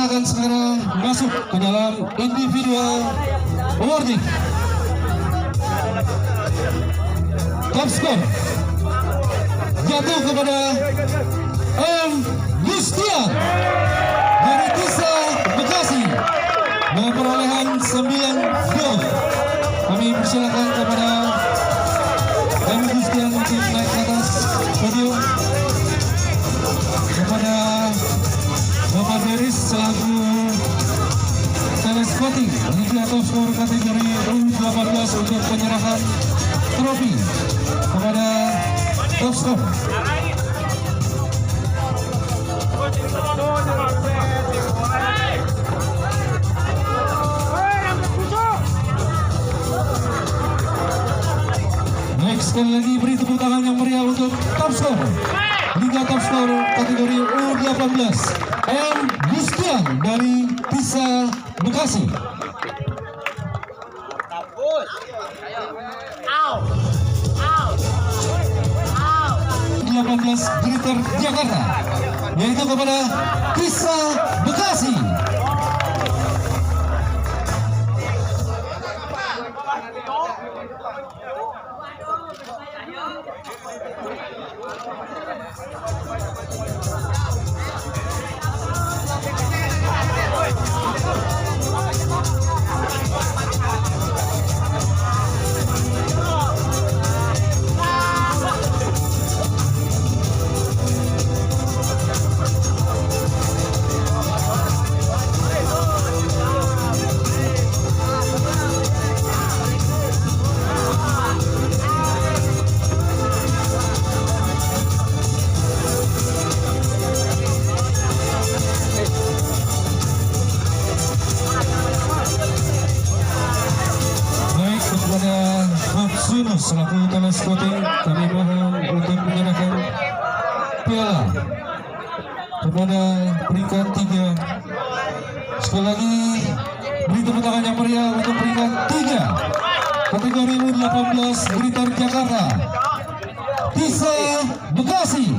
akan segera masuk ke dalam individual awarding. Top score jatuh kepada M. Gustian dari Tisa Bekasi dengan perolehan 9 gol. Kami persilakan kepada M. Gustian untuk naik ke atas podium. Kepada Bapak Deris selaku telescouting Liga Top Skor kategori U18 untuk penyerahan trofi kepada Top Skor. Baik, sekali lagi beri tepuk tangan yang meriah untuk Top Skor Liga Top Skor kategori U18 M. Gustian dari Tisa Bekasi. 18 Glitter Jakarta, yaitu kepada Tisa Bekasi. Selaku telescouting, kami mohon untuk menyerahkan piala kepada peringkat 3. Sekali lagi beri tepuk tangan yang meriah untuk peringkat 3 kategori U18 Glitter Jakarta, Tisa Bekasi.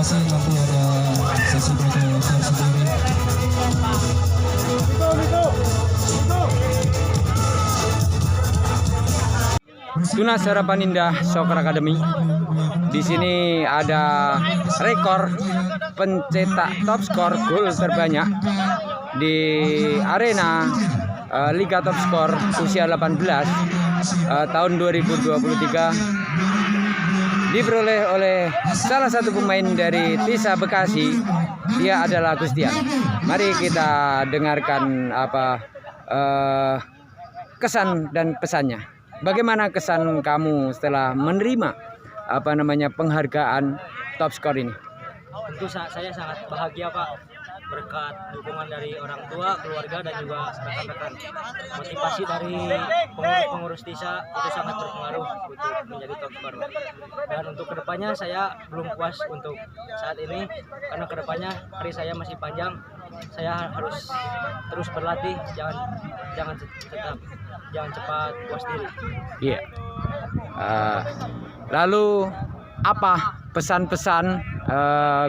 Nanti ada sesi foto sendiri. Tunas Harapan Indah Soccer Academy. Di sini ada rekor pencetak top skor gol terbanyak di arena Liga Top Skor usia 18 tahun 2023. Diperoleh oleh salah satu pemain dari Tisa Bekasi. Dia adalah Gustian. Mari kita dengarkan kesan dan pesannya. Bagaimana kesan kamu setelah menerima penghargaan top skor ini? Tentu saya sangat bahagia, Pak, berkat dukungan dari orang tua, keluarga, dan juga rekan-rekan. Motivasi dari pengurus Tisa itu sangat berpengaruh untuk menjadi top skor. Dan untuk kedepannya saya belum puas untuk saat ini, karena kedepannya hari saya masih panjang. Saya harus terus berlatih, jangan cepat puas diri. Iya. Lalu apa pesan-pesan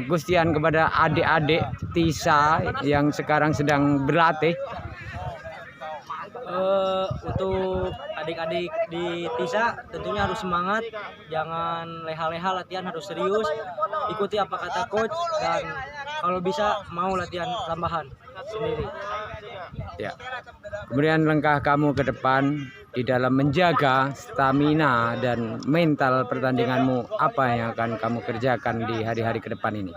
Gustian kepada adik-adik Tisa yang sekarang sedang berlatih? Untuk adik-adik di Tisa tentunya harus semangat, jangan leha-leha, latihan harus serius, ikuti apa kata coach, dan kalau bisa mau latihan tambahan sendiri. Ya. Kemudian langkah kamu ke depan di dalam menjaga stamina dan mental pertandinganmu, apa yang akan kamu kerjakan di hari-hari ke depan ini?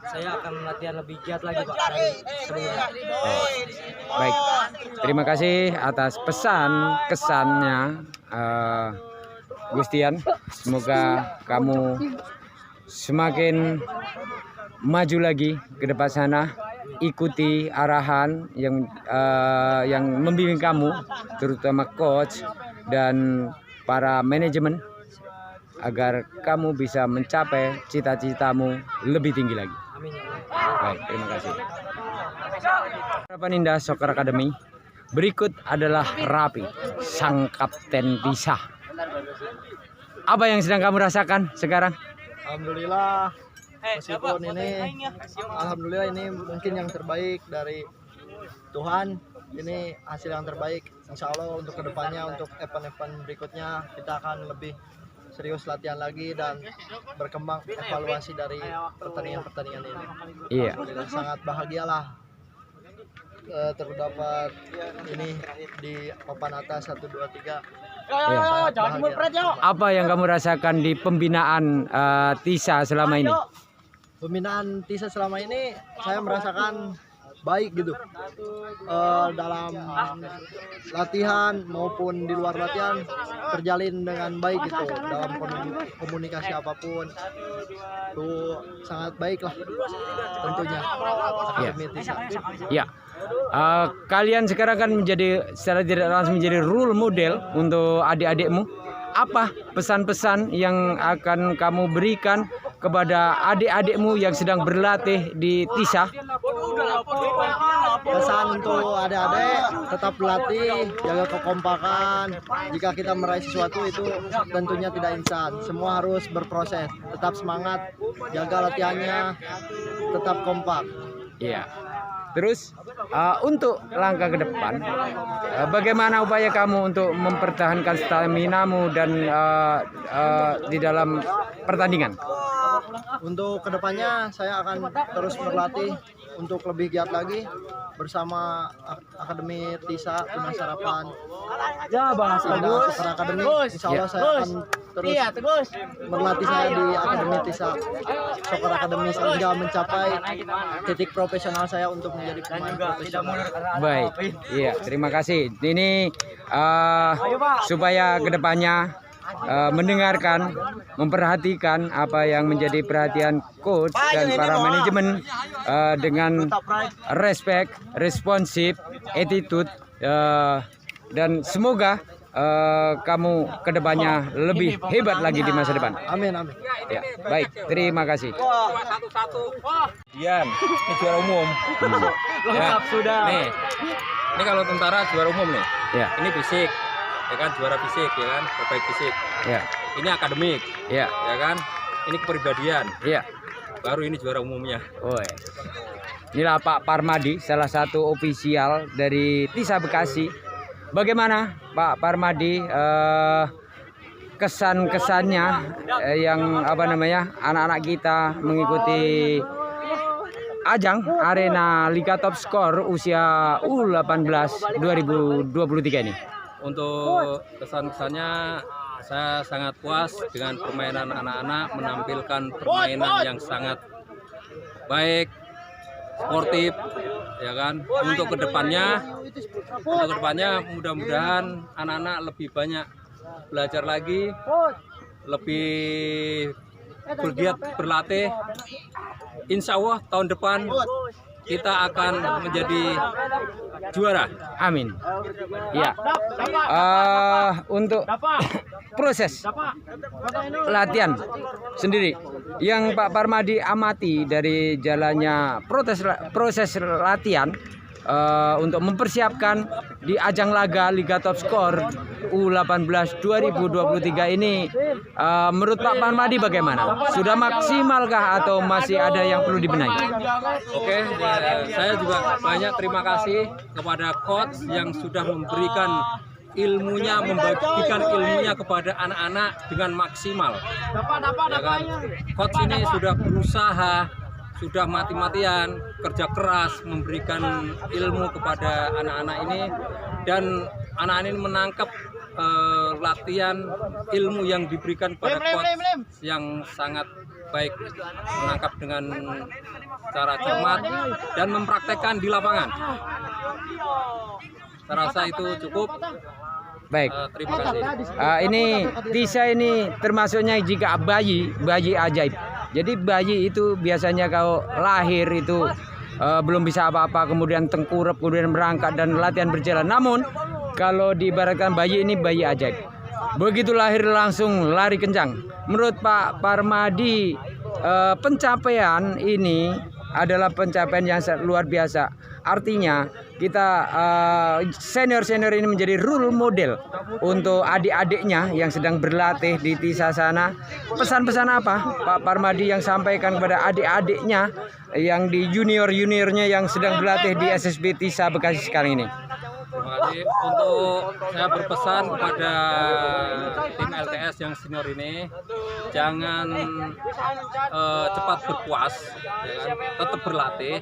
Saya akan latihan lebih giat lagi, Pak, dari sebelumnya. Oh, baik, terima kasih atas pesan kesannya Gustian. Semoga kamu semakin maju lagi ke depan sana. ikuti arahan yang membimbing kamu, terutama coach dan para manajemen, agar kamu bisa mencapai cita-citamu lebih tinggi lagi. Amin. Baik, terima kasih. Harapan Indah Soccer Academy. Berikut adalah Rapi, sang kapten Tisa. Apa yang sedang kamu rasakan sekarang? Alhamdulillah, meskipun alhamdulillah ini mungkin yang terbaik dari Tuhan. Ini hasil yang terbaik. Insya Allah untuk kedepannya, untuk event-event berikutnya kita akan lebih serius latihan lagi dan berkembang evaluasi dari pertandingan-pertandingan ini. Iya. Sangat bahagialah terdapat ini di papan atas 1, 2, 3. Apa yang kamu rasakan di pembinaan Tisa selama ini? Pembinaan Tisa selama ini saya merasakan baik gitu, dalam latihan maupun di luar latihan terjalin dengan baik gitu, dalam komunikasi apapun itu sangat baik lah tentunya. Akademi Tisa. Ya. Kalian sekarang kan menjadi secara tidak langsung menjadi role model untuk adik-adikmu. Apa pesan-pesan yang akan kamu berikan kepada adik-adikmu yang sedang berlatih di Tisa? Pesan untuk adik-adik, tetap berlatih, jaga kekompakan. Jika kita meraih sesuatu itu tentunya tidak instan. Semua harus berproses. Tetap semangat, jaga latihannya, tetap kompak. Iya. Terus untuk langkah ke depan, bagaimana upaya kamu untuk mempertahankan staminamu dan di dalam pertandingan? Untuk kedepannya saya akan terus berlatih untuk lebih giat lagi bersama Akademi Tisa Tunas Harapan. Ya, bahas bagus. Soccer Academy. Insya Allah saya akan terus berlatih saya di Akademi Tisa Soccer Academy sehingga mencapai titik profesional saya untuk menjadi pemain profesional. Baik, iya, terima kasih. Ini supaya kedepannya mendengarkan, memperhatikan apa yang menjadi perhatian coach dan para manajemen dengan respect, responsif, attitude, dan semoga kamu kedepannya lebih hebat lagi di masa depan. Amin, amin. Ya, baik, terima kasih. Dian, ini juara umum. Lengkap sudah. Nih, ini kalau tentara juara umum nih. Ya, Ini fisik, ya kan, juara fisik, ya kan, terbaik fisik. ya, Ini akademik, ya, ya kan. Ini kepribadian, ya. baru ini juara umumnya. Oi. Inilah Pak Parmadi, salah satu ofisial dari Tisa Bekasi. Bagaimana Pak Parmadi kesan-kesannya yang anak-anak kita mengikuti ajang Arena Liga Top Skor usia U18 2023 ini? Untuk kesan-kesannya, saya sangat puas dengan permainan anak-anak, menampilkan permainan yang sangat baik, sportif, ya kan. Untuk kedepannya mudah-mudahan anak-anak lebih banyak belajar lagi, lebih bergiat berlatih. Insya Allah tahun depan kita akan menjadi juara. Amin. Ya. Untuk proses latihan sendiri yang Pak Parmadi amati dari jalannya proses latihan untuk mempersiapkan di ajang laga Liga Top Skor U18 2023 ini, menurut Pak Parmadi bagaimana? Sudah maksimalkah atau masih ada yang perlu dibenahi? Oke, saya juga banyak terima kasih kepada coach yang sudah memberikan ilmunya, membagikan ilmunya kepada anak-anak dengan maksimal. Ya kan? Coach ini sudah berusaha, sudah mati-matian, kerja keras memberikan ilmu kepada anak-anak ini, dan anak-anak ini menangkap latihan ilmu yang diberikan pada coach yang sangat baik, menangkap dengan cara cermat dan mempraktekkan di lapangan. Saya rasa itu cukup. Baik. Terima kasih. Ini Tisa ini termasuknya jika bayi ajaib. Jadi bayi itu biasanya kalau lahir itu belum bisa apa-apa, kemudian tengkurap, kemudian berangkat dan latihan berjalan. Namun kalau diibaratkan bayi ini bayi ajaib. Begitu lahir langsung lari kencang. Menurut Pak Parmadi, pencapaian ini adalah pencapaian yang sangat luar biasa. Artinya kita senior-senior ini menjadi role model untuk adik-adiknya yang sedang berlatih di TISA sana. Pesan-pesan apa Pak Parmadi yang sampaikan kepada adik-adiknya yang di junior-juniornya yang sedang berlatih di SSB TISA Bekasi sekarang ini? Jadi untuk saya berpesan kepada tim LTS yang senior ini, jangan cepat berpuas, ya kan? Tetap berlatih,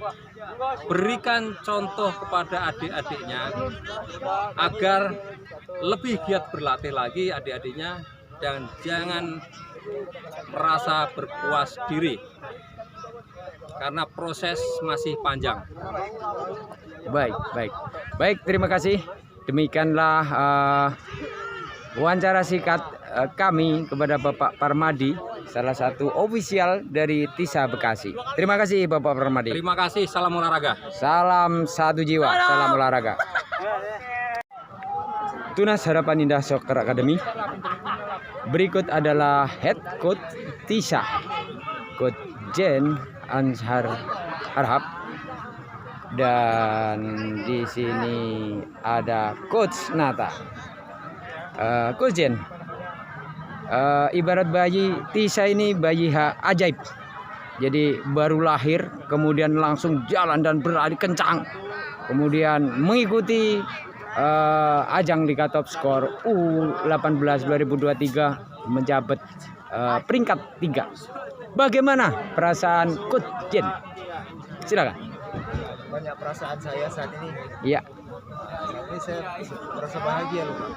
berikan contoh kepada adik-adiknya agar lebih giat berlatih lagi adik-adiknya, dan jangan merasa berpuas diri karena proses masih panjang. Baik, terima kasih. Demikianlah wawancara singkat kami kepada Bapak Parmadi, salah satu ofisial dari TISA Bekasi. Terima kasih Bapak Parmadi. Terima kasih, salam olahraga. Salam satu jiwa, salam olahraga. Tunas Harapan Indah Soccer Academy. Berikut adalah head coach TISA, Coach Jen Anshar Harhab. Dan di sini ada Coach Nata. Coach Jen, ibarat bayi TISA ini bayi ajaib. Jadi baru lahir kemudian langsung jalan dan berlari kencang. Kemudian mengikuti ajang Liga Top Skor U18 2023 menjabat peringkat 3. Bagaimana perasaan Coach Jen? Silakan. Banyak perasaan saya saat ini. Iya. Ini saya merasa bahagia loh.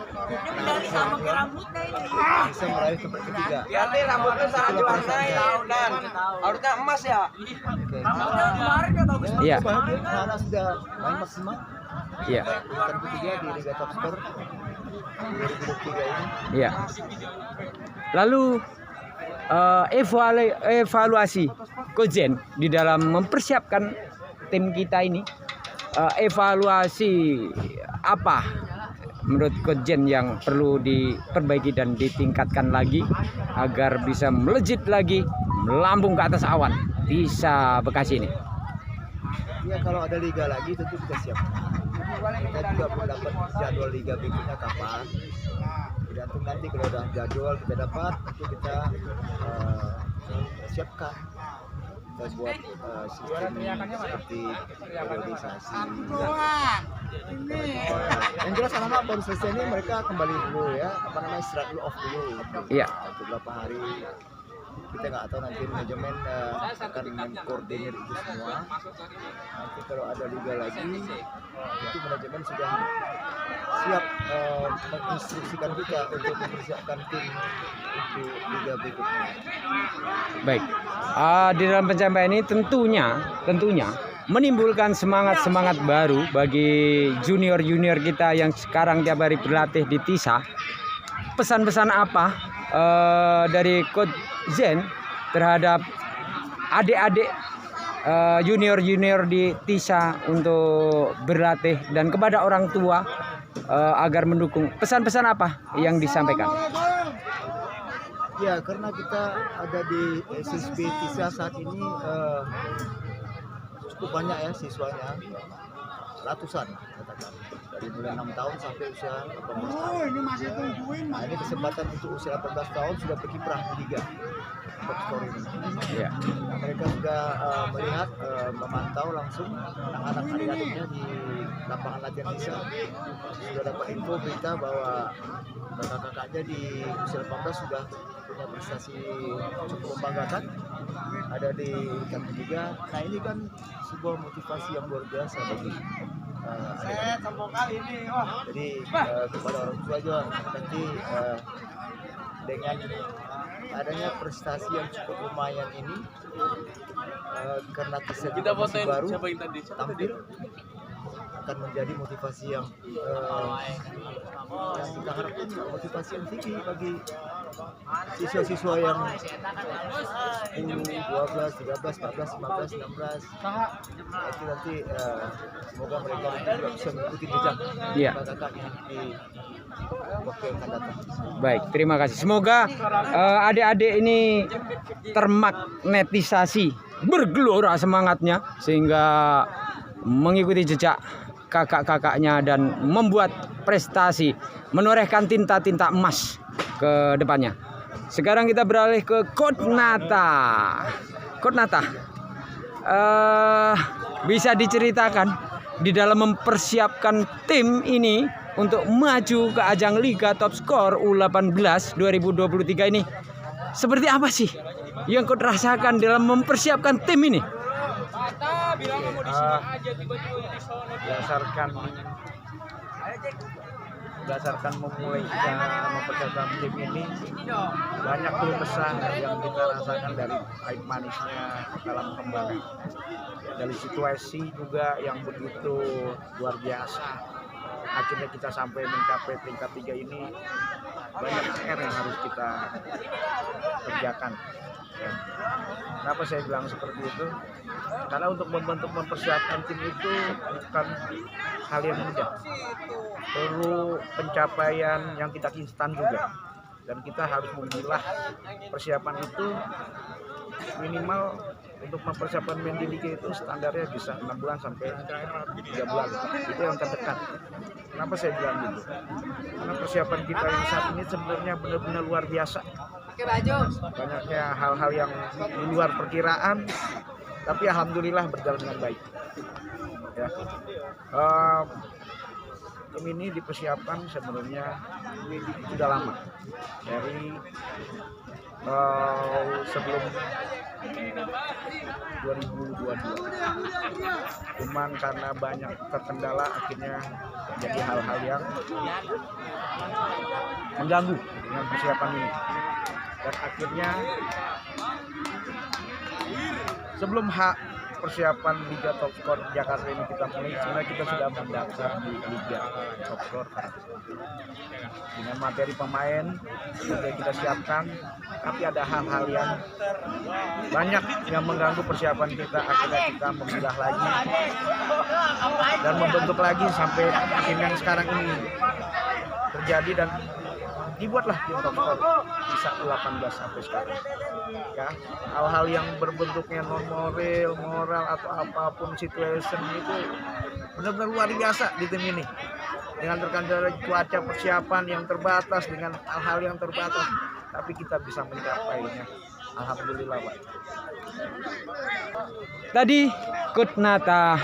Bisa meraih tempat ketiga. Lihat rambutnya sangat warna ya, dan harusnya emas ya. Iya. Bahagia karena sudah main maksimal. Iya. Tempat ketiga di Liga Top Skor 2023 ini. Iya. Lalu evaluasi Coach Jen di dalam mempersiapkan tim kita ini, evaluasi apa menurut Coach Jen yang perlu diperbaiki dan ditingkatkan lagi agar bisa melejit lagi, melambung ke atas awan TISA Bekasi ini? Ya, kalau ada liga lagi tentu kita siap. Kita juga belum dapat jadwal liga berikutnya kapan. Tergantung nanti kalau udah jadwal kita dapat, tentu kita siapkan. Kita buat sistem seperti periodisasi. Yang jelas anak-anak baru selesai ini mereka kembali dulu ya, istirahat dulu, off dulu. Iya. Beberapa hari. Kita nggak tahu nanti manajemen akan mengkoordinir itu semua. Nanti kalau ada liga lagi, itu manajemen sudah siap menginstruksikan kita untuk mempersiapkan tim untuk liga berikutnya. Baik, di dalam pencapaian ini tentunya menimbulkan semangat baru bagi junior kita yang sekarang tiap hari berlatih di TISA. Pesan-pesan apa dari Coach Jen terhadap adik-adik junior di TISA untuk berlatih dan kepada orang tua agar mendukung? Pesan-pesan apa yang disampaikan? Ya, karena kita ada di SSB TISA saat ini cukup banyak ya siswanya, ratusan katakan, dari mulai 6 tahun sampai usia 18 tahun. Nah, ini kesempatan untuk usia 18 tahun sudah berkiprah di Liga Top Skor ini. Ya. Nah, mereka sudah melihat, memantau langsung anak-anak adik-adiknya di lapangan latihan TISA. Sudah dapat info berita bahwa kakak-kakaknya di usia 18 sudah punya prestasi cukup membanggakan, ada di urutan ketiga. Nah, ini kan sebuah motivasi yang luar biasa bagi adik-adik. Jadi kepada orang tua juga nanti dengan adanya prestasi yang cukup lumayan ini, karena TISA juga masih baru tampil, akan menjadi motivasi yang kita harapkan, motivasi yang tinggi bagi siswa-siswa yang U12, 13, 14, 15, 16. Itu nanti semoga mereka juga bisa mengikuti jejak Iya. kakaknya di waktu yang akan datang. Baik, terima kasih. Semoga adik-adik ini termagnetisasi, bergelora semangatnya sehingga mengikuti jejak kakak-kakaknya dan membuat prestasi, menorehkan tinta-tinta emas ke depannya. Sekarang kita beralih ke Coach Nata. Coach Nata, bisa diceritakan di dalam mempersiapkan tim ini untuk maju ke ajang Liga Top Skor U18 2023 ini, seperti apa sih yang Coach rasakan dalam mempersiapkan tim ini? berdasarkan memulai kita mempersiapkan tim ini, banyak keluh kesah yang kita rasakan dari pahit manisnya dalam kembali, dari situasi juga yang begitu luar biasa. Akhirnya kita sampai mencapai tingkat 3 ini, banyak PR yang harus kita kerjakan. Ya. Kenapa saya bilang seperti itu? Karena untuk mempersiapkan tim itu bukan hal yang mudah. Perlu pencapaian yang tidak instan juga. Dan kita harus memilah persiapan itu minimal untuk mempersiapkan main di liga itu standarnya bisa 6 bulan sampai 3 bulan. Itu yang terdekat. Kenapa saya bilang gitu? Karena persiapan kita yang saat ini sebenarnya benar-benar luar biasa. Banyaknya hal-hal yang di luar perkiraan, tapi alhamdulillah berjalan dengan baik. Ya. Tim ini dipersiapkan sebenarnya sudah lama, dari sebelum 2022. Cuman karena banyak terkendala akhirnya terjadi hal-hal yang mengganggu dengan persiapan ini. Dan akhirnya sebelum persiapan Liga Top Skor Jakarta ini kita mulai, sebenarnya kita sudah mendaftar di Liga Top Skor dengan materi pemain sudah kita siapkan, tapi ada hal-hal yang banyak yang mengganggu persiapan kita. Akhirnya kita memilah lagi dan membentuk lagi sampai akhirnya yang sekarang ini terjadi dan dibuatlah tim Top Skor bisa 18 sampai sekarang. Ya, hal-hal yang berbentuknya non moral atau apapun situation itu benar-benar luar biasa di tim ini. Dengan terkendala cuaca, persiapan yang terbatas, dengan hal-hal yang terbatas, tapi kita bisa mencapainya. Alhamdulillah, Pak. Tadi Coach Nata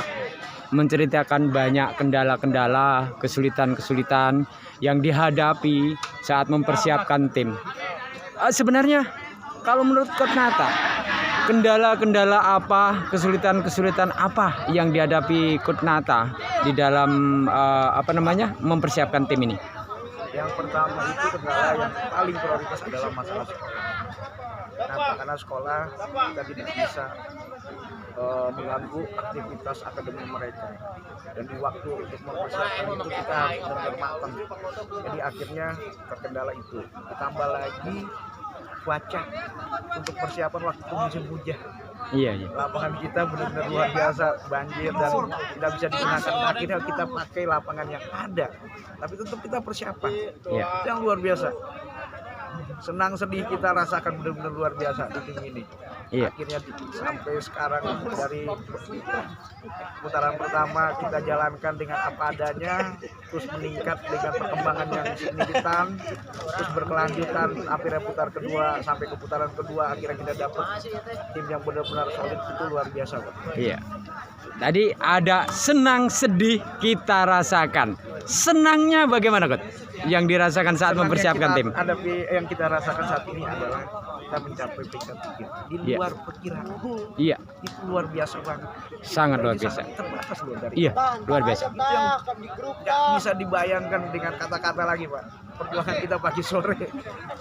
menceritakan banyak kendala-kendala, kesulitan-kesulitan yang dihadapi saat mempersiapkan tim. Sebenarnya kalau menurut Coach Nata, kendala-kendala apa, kesulitan-kesulitan apa yang dihadapi Coach Nata di dalam mempersiapkan tim ini? Yang pertama itu kendala yang paling prioritas adalah masalah sekolah. Kenapa? Karena sekolah kita tidak bisa mengganggu aktivitas akademik mereka, dan di waktu untuk mempersiapkan itu kita harus benar-benar matang. Jadi akhirnya terkendala itu, ditambah lagi cuaca untuk persiapan waktu musim hujan. Iya. Lapangan kita benar-benar luar biasa, banjir dan tidak bisa digunakan. Akhirnya kita pakai lapangan yang ada, tapi tetap kita persiapan. Iya. Itu yang luar biasa. Senang sedih kita rasakan benar-benar luar biasa di tim ini. Iya. Akhirnya sampai sekarang dari putaran pertama kita jalankan dengan apa adanya, terus meningkat dengan perkembangan yang signifikan, terus berkelanjutan akhirnya putar kedua sampai ke putaran kedua, akhirnya kita dapat tim yang benar-benar solid. Itu luar biasa, Pak. Iya. Tadi ada senang sedih kita rasakan. Senangnya bagaimana, Coach? Yang dirasakan saat mempersiapkan tim? Yang kita rasakan saat ini adalah kita mencapai peringkat 3 di Iya. luar perkiraan. Iya, Itu luar biasa banget. sangat luar Ini biasa. sangat terbatas loh dari Iya, luar biasa. itu yang nggak bisa dibayangkan dengan kata-kata lagi, Pak. Perjuangan kita pagi sore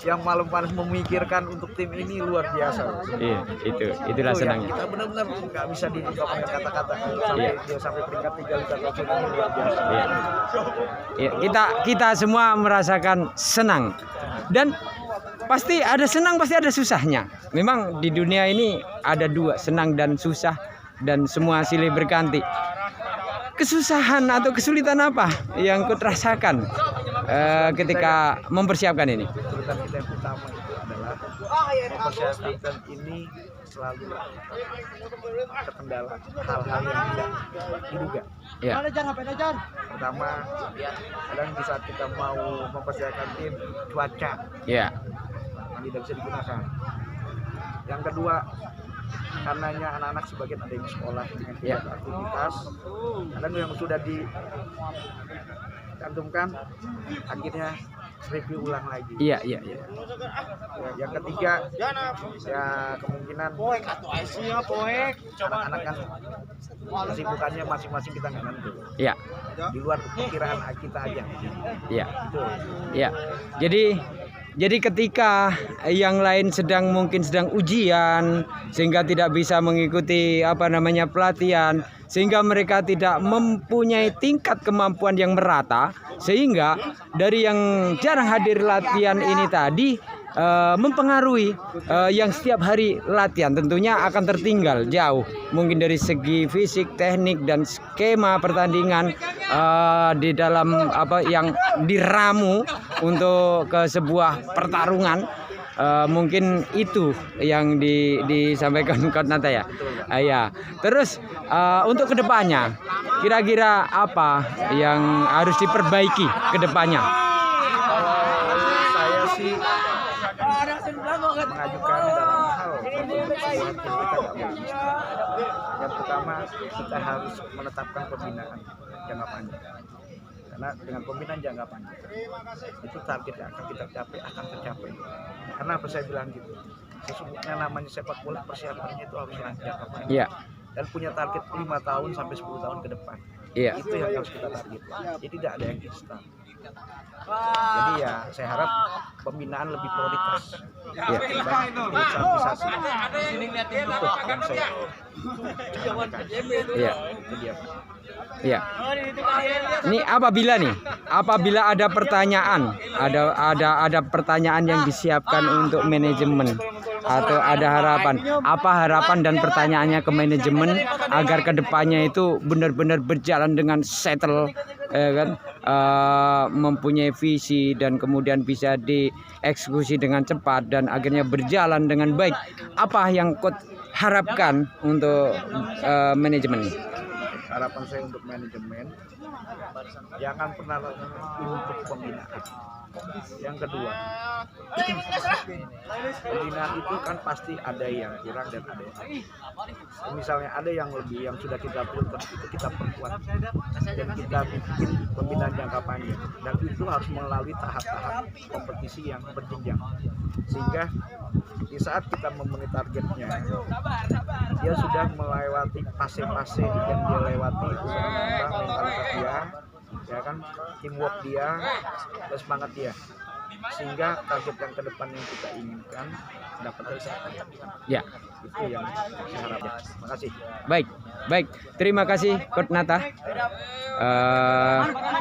yang malam panas memikirkan untuk tim ini luar biasa. Iya, itulah Itu yang senangnya. kita benar-benar nggak bisa diungkapkan dengan kata-kata. Iya. Dia sampai peringkat 3 Liga Top ini luar biasa. Iya. Ya, kita semua merasakan senang dan pasti ada senang, pasti ada susahnya. Memang di dunia ini ada dua, senang dan susah, dan semua silih berganti. Kesusahan atau kesulitan apa yang kau rasakan ketika mempersiapkan ini? Kesulitan kita yang utama itu adalah mempersiapkan ini selalu terkendala hal-hal yang tidak diduga. Ya, Pertama, kadang di saat kita mau mempersiapkan tim, cuaca ya, yang tidak bisa digunakan. Yang kedua, karenanya anak-anak sebagian ada yang sekolah dengan Ya. aktivitas, kadang yang sudah dicantumkan akhirnya review ulang lagi. iya, iya, iya. Ya, yang ketiga, ya kemungkinan anak-anak kan kesibukannya masing-masing kita nggak nentu. Ya, Di luar perkiraan kita aja. ya, Itu. ya. Jadi ketika yang lain mungkin sedang ujian sehingga tidak bisa mengikuti pelatihan, sehingga mereka tidak mempunyai tingkat kemampuan yang merata, sehingga dari yang jarang hadir latihan ini tadi mempengaruhi yang setiap hari latihan tentunya akan tertinggal jauh, mungkin dari segi fisik, teknik, dan skema pertandingan di dalam yang diramu untuk ke sebuah pertarungan. Mungkin itu yang disampaikan Coach Nata ya. Ya. Terus untuk kedepannya, kira-kira apa yang harus diperbaiki kedepannya? Saya sih mengajukan dalam hal sebuah tim kita nggak bagus. Yang pertama, kita harus menetapkan pembinaan jangka panjang. Karena dengan pembinaan jangka panjang itu target yang akan kita capai akan tercapai. Karena apa saya bilang gitu? Sesungguhnya namanya sepak bola persiapannya itu harus jangka panjang. Iya. Dan punya target 5 tahun sampai 10 tahun ke depan. Iya. Itu yang harus kita targetkan. Jadi tidak ada yang instan. Jadi ya saya harap pembinaan lebih prioritas. Ya. Stabilisasi. Itu yang saya sampaikan. Iya. Itu dia. Iya. Ini apabila ada pertanyaan, ada pertanyaan yang disiapkan untuk manajemen atau ada harapan, apa harapan dan pertanyaannya ke manajemen agar kedepannya itu benar-benar berjalan dengan settle, kan, mempunyai visi dan kemudian bisa dieksekusi dengan cepat dan akhirnya berjalan dengan baik. Apa yang Coach harapkan untuk manajemen? Harapan saya untuk manajemen, jangan pernah untuk pembinaan. Yang kedua, pembinaan itu kan pasti ada yang kurang dan ada yang lebih. Misalnya ada yang lebih yang sudah kita filter itu kita perkuat dan kita bikin pembinaan jangka panjang, dan itu harus melalui tahap-tahap kompetisi yang berjenjang, sehingga di saat kita memenuhi targetnya dia sudah melewati fase-fase yang dia lewati, itu menambah mentalitas dia, ya kan, teamwork dia, dan semangat dia, sehingga target yang ke depan yang kita inginkan dapat tercapai. Ya. Itu yang saya harapkan. Terima kasih. Baik. Terima kasih Coach Nata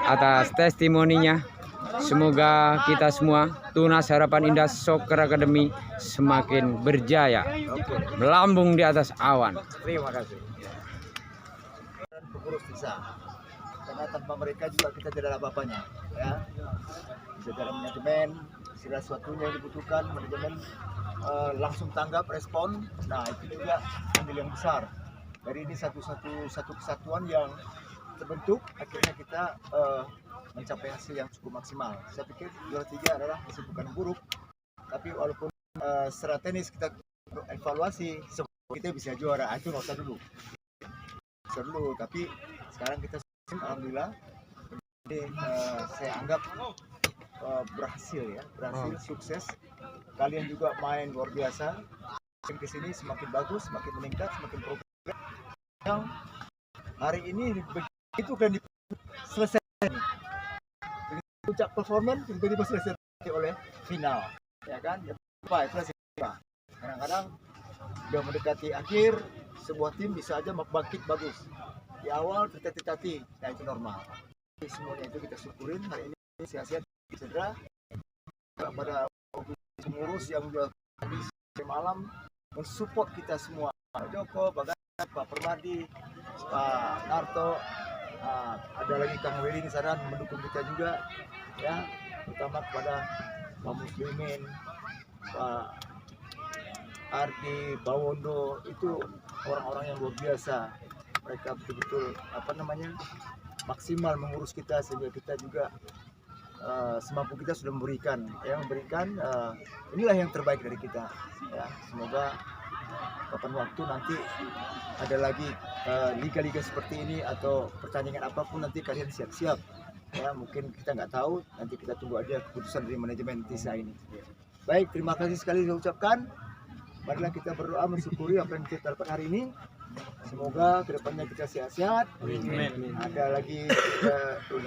atas testimoninya. Semoga kita semua Tunas Harapan Indah Soccer Academy semakin berjaya, melambung di atas awan. Terima kasih. Dan pengurus bisa, karena tanpa mereka juga kita tidak ada apa-apanya, ya. Secara manajemen segala sesuatunya yang dibutuhkan manajemen langsung tanggap, respon. Nah itu juga andil yang besar dari ini satu kesatuan yang terbentuk, akhirnya kita mencapai hasil yang cukup maksimal. Saya pikir juara 3 adalah hasil bukan buruk, tapi walaupun secara tenis kita evaluasi kita bisa juara, itu nggak usah dulu, tapi sekarang kita alhamdulillah ini saya anggap berhasil, sukses kalian juga main luar biasa. Semakin kesini semakin bagus, semakin meningkat, semakin progres. Yang hari ini itu kan selesai. Puncak performan tiba-tiba selesai oleh final, ya kan? Kadang-kadang sudah mendekati akhir, sebuah tim bisa aja bangkit bagus. Di awal tertati-tati, nah itu normal. Semuanya itu kita syukurin. Hari ini sehat-sehat cedera. Pada pengurus yang juga di malam mensupport kita semua, Pak Joko, Pak Gatot, Pak Permadi, Pak Narto, ada lagi Kang Willy di sana mendukung kita juga, ya, terutama kepada Pak Muslimin, Pak Ardi, Pak Wondo, itu orang-orang yang luar biasa. Mereka betul-betul maksimal mengurus kita sehingga kita juga semampu kita sudah memberikan, inilah yang terbaik dari kita, ya. Semoga kapan waktu nanti ada lagi liga-liga seperti ini atau pertandingan apapun, nanti kalian siap-siap, ya. Mungkin kita nggak tahu, nanti kita tunggu aja keputusan dari manajemen TISA ini. Baik, terima kasih sekali saya ucapkan. Marilah kita berdoa mensyukuri apa yang kita dapat hari ini. Semoga kedepannya kita sehat-sehat. Ada lagi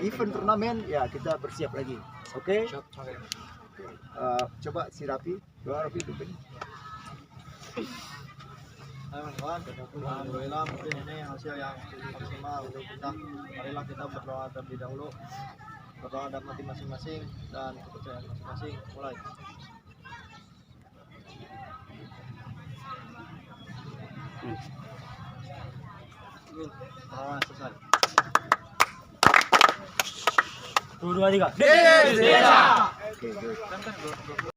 event turnamen, ya kita bersiap lagi. Oke? Coba si Rapi, doa Rapi dulu. Alhamdulillah, mungkin ini hasil yang maksimal untuk kita. Marilah kita berdoa terlebih dahulu, berdoa dalam hati masing-masing dan kepercayaan masing-masing. Mulai. Selesai. 2, 3. Oke, good.